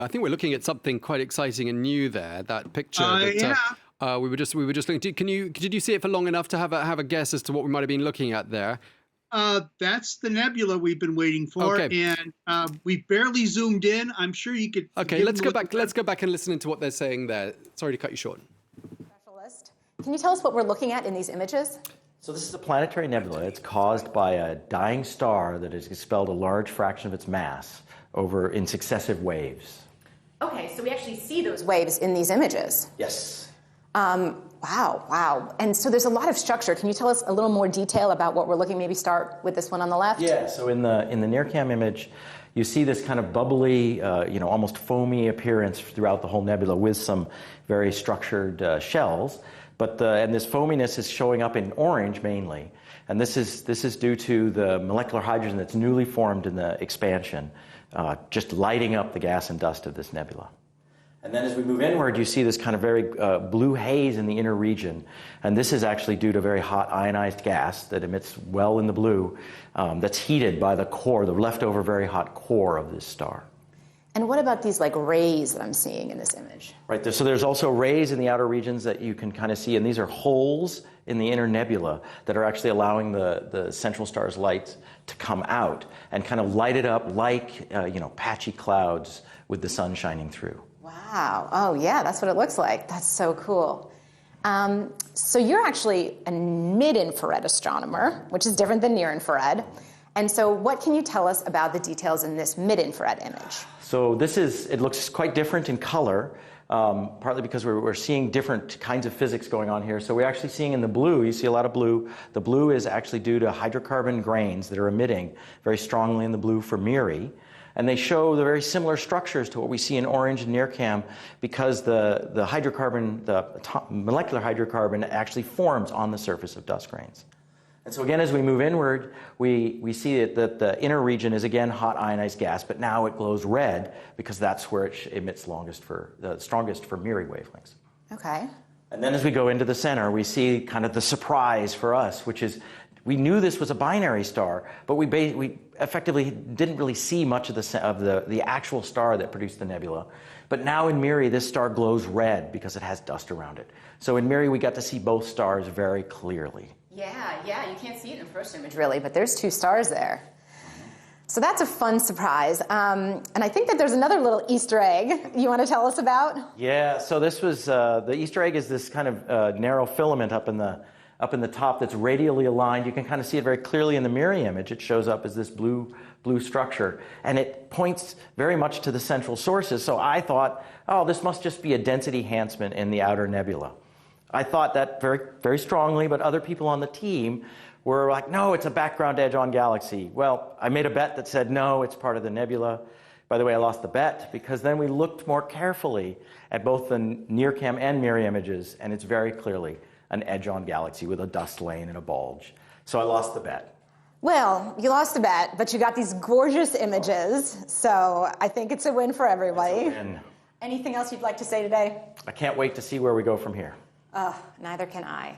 I think we're looking at something quite exciting and new there. That picture Yeah. we were just looking. Did you see it for long enough to have a guess as to what we might have been looking at there? That's the nebula we've been waiting for, Okay. and we barely zoomed in. I'm sure you could. Okay, let's go back. Let's go back and listen to what they're saying there. Sorry to cut you short. Specialist, can you tell us what we're looking at in these images? So this is a planetary nebula. It's caused by a dying star that has expelled a large fraction of its mass over in successive waves. Okay, so we actually see those waves in these images. Yes. Wow. And so there's a lot of structure. Can you tell us a little more detail about what we're looking? Maybe start with this one on the left. Yeah. So in the NIRCam image, you see this kind of bubbly, almost foamy appearance throughout the whole nebula with some very structured shells. And this foaminess is showing up in orange mainly, and this is due to the molecular hydrogen that's newly formed in the expansion, just lighting up the gas and dust of this nebula. And then as we move inward, you see this kind of very blue haze in the inner region, and this is actually due to very hot ionized gas that emits well in the blue, that's heated by the core, the leftover very hot core of this star. And what about these rays that I'm seeing in this image? Right, so there's also rays in the outer regions that you can kind of see, and these are holes in the inner nebula that are actually allowing the central star's light to come out and kind of light it up like patchy clouds with the sun shining through. Wow. Oh, yeah, that's what it looks like. That's so cool. So you're actually a mid-infrared astronomer, which is different than near-infrared. And so what can you tell us about the details in this mid-infrared image? So it looks quite different in color, partly because we're seeing different kinds of physics going on here. So we're actually seeing in the blue, you see a lot of blue. The blue is actually due to hydrocarbon grains that are emitting very strongly in the blue for Miri. And they show the very similar structures to what we see in orange and NIRCam because the molecular hydrocarbon actually forms on the surface of dust grains. And so again, as we move inward, we see that the inner region is again hot ionized gas, but now it glows red because that's where it emits the strongest for Miri wavelengths. Okay. And then as we go into the center, we see kind of the surprise for us, which is we knew this was a binary star, but we effectively didn't really see much of the actual star that produced the nebula. But now in Miri, this star glows red because it has dust around it. So in Miri, we got to see both stars very clearly. Yeah, you can't see it in the first image really, but there's two stars there. So that's a fun surprise. And I think that there's another little Easter egg you want to tell us about? Yeah, so this was, the Easter egg is this kind of narrow filament up in the top that's radially aligned. You can kind of see it very clearly in the Miri image. It shows up as this blue structure, and it points very much to the central sources. So I thought, oh, this must just be a density enhancement in the outer nebula. I thought that very, very strongly, but other people on the team were like, no, it's a background edge-on galaxy. Well, I made a bet that said, no, it's part of the nebula. By the way, I lost the bet because then we looked more carefully at both the NIRCam and Miri images, and it's very clearly an edge-on galaxy with a dust lane and a bulge. So I lost the bet. Well, you lost the bet, but you got these gorgeous images, so I think it's a win for everybody. It's a win. Anything else you'd like to say today? I can't wait to see where we go from here. Neither can I.